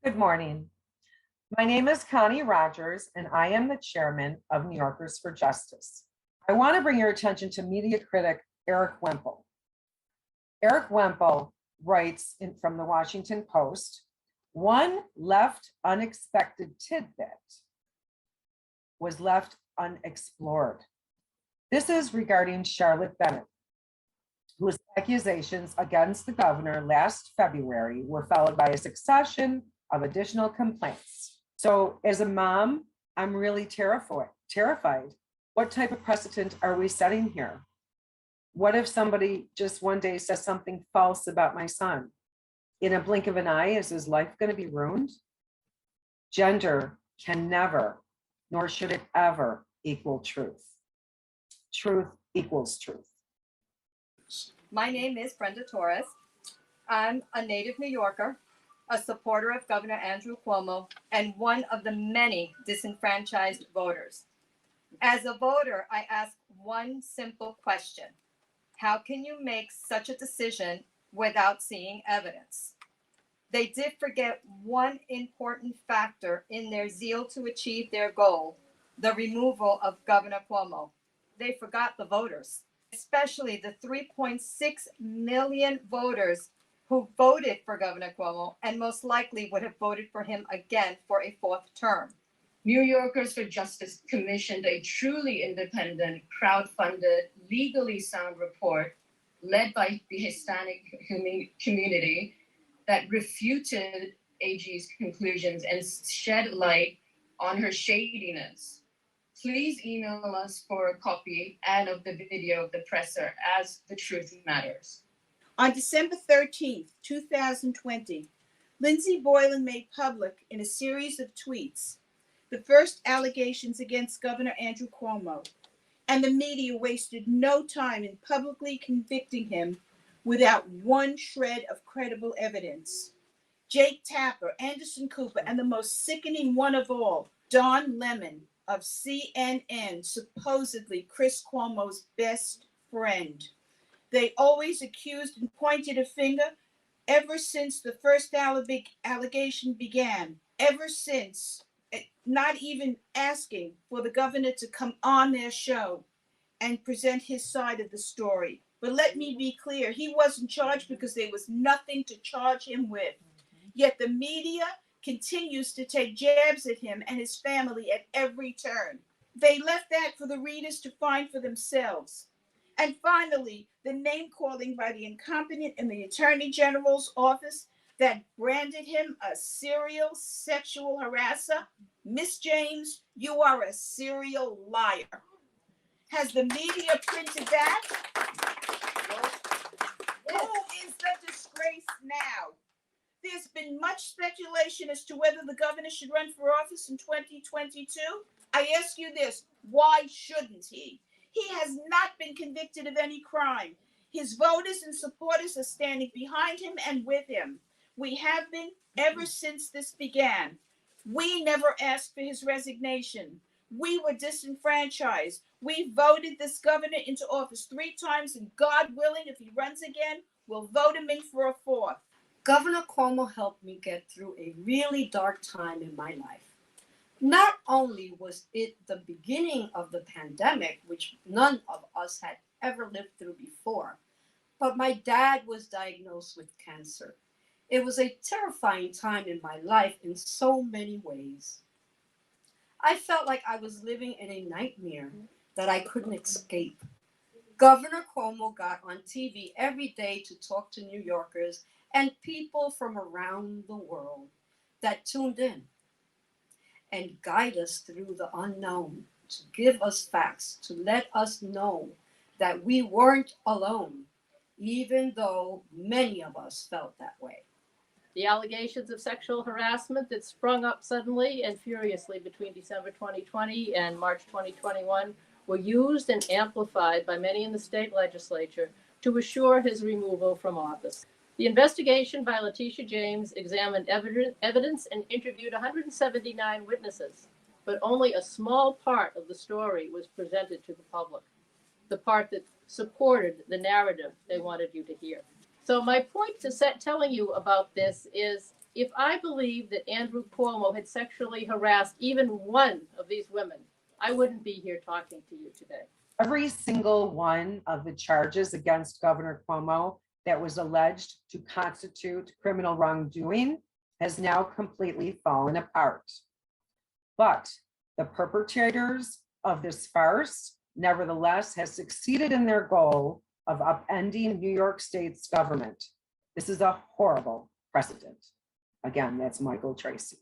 Good morning. My name is Connie Rogers, and I am the chairman of New Yorkers for Justice. I want to bring your attention to media critic Eric Wemple. Eric Wemple writes from the Washington Post, one left unexpected tidbit was left unexplored. This is regarding Charlotte Bennett, whose accusations against the governor last February were followed by a succession of additional complaints. So as a mom, I'm really terrified. What type of precedent are we setting here? What if somebody just one day says something false about my son? In a blink of an eye, is his life going to be ruined? Gender can never, nor should it ever, equal truth. Truth equals truth. My name is Brenda Torres. I'm a native New Yorker, a supporter of Governor Andrew Cuomo, and one of the many disenfranchised voters. As a voter, I ask one simple question. How can you make such a decision without seeing evidence? They did forget one important factor in their zeal to achieve their goal, the removal of Governor Cuomo. They forgot the voters, especially the 3.6 million voters who voted for Governor Cuomo and most likely would have voted for him again for a fourth term. New Yorkers for Justice commissioned a truly independent, crowd-funded, legally sound report led by the Hispanic community that refuted AG's conclusions and shed light on her shadiness. Please email us for a copy and of the video of the presser, as the truth matters. On December 13th, 2020, Lindsey Boylan made public in a series of tweets the first allegations against Governor Andrew Cuomo, and the media wasted no time in publicly convicting him without one shred of credible evidence. Jake Tapper, Anderson Cooper, and the most sickening one of all, Don Lemon of CNN, supposedly Chris Cuomo's best friend. They always accused and pointed a finger ever since the first allegation began, ever since, not even asking for the governor to come on their show and present his side of the story. But let me be clear, he wasn't charged because there was nothing to charge him with. Yet the media continues to take jabs at him and his family at every turn. They left that for the readers to find for themselves. And finally, the name calling by the incompetent in the Attorney General's office that branded him a serial sexual harasser. Miss James, you are a serial liar. Has the media printed that? Who is the disgrace now? There's been much speculation as to whether the governor should run for office in 2022. I ask you this, why shouldn't he? He has not been convicted of any crime. His voters and supporters are standing behind him and with him. We have been ever since this began. We never asked for his resignation. We were disenfranchised. We voted this governor into office 3 times, and God willing, if he runs again, we'll vote him in for a 4th. Governor Cuomo helped me get through a really dark time in my life. Not only was it the beginning of the pandemic, which none of us had ever lived through before, but my dad was diagnosed with cancer. It was a terrifying time in my life in so many ways. I felt like I was living in a nightmare that I couldn't escape. Governor Cuomo got on TV every day to talk to New Yorkers and people from around the world that tuned in and guide us through the unknown, to give us facts, to let us know that we weren't alone, even though many of us felt that way. The allegations of sexual harassment that sprung up suddenly and furiously between December 2020 and March 2021 were used and amplified by many in the state legislature to assure his removal from office. The investigation by Letitia James examined evidence and interviewed 179 witnesses, but only a small part of the story was presented to the public, the part that supported the narrative they wanted you to hear. So my point to telling you about this is If I believed that Andrew Cuomo had sexually harassed even one of these women, I wouldn't be here talking to you today. Every single one of the charges against Governor Cuomo that was alleged to constitute criminal wrongdoing has now completely fallen apart. But the perpetrators of this farce, nevertheless, has succeeded in their goal of upending New York State's government. This is a horrible precedent. Again, that's Michael Tracy.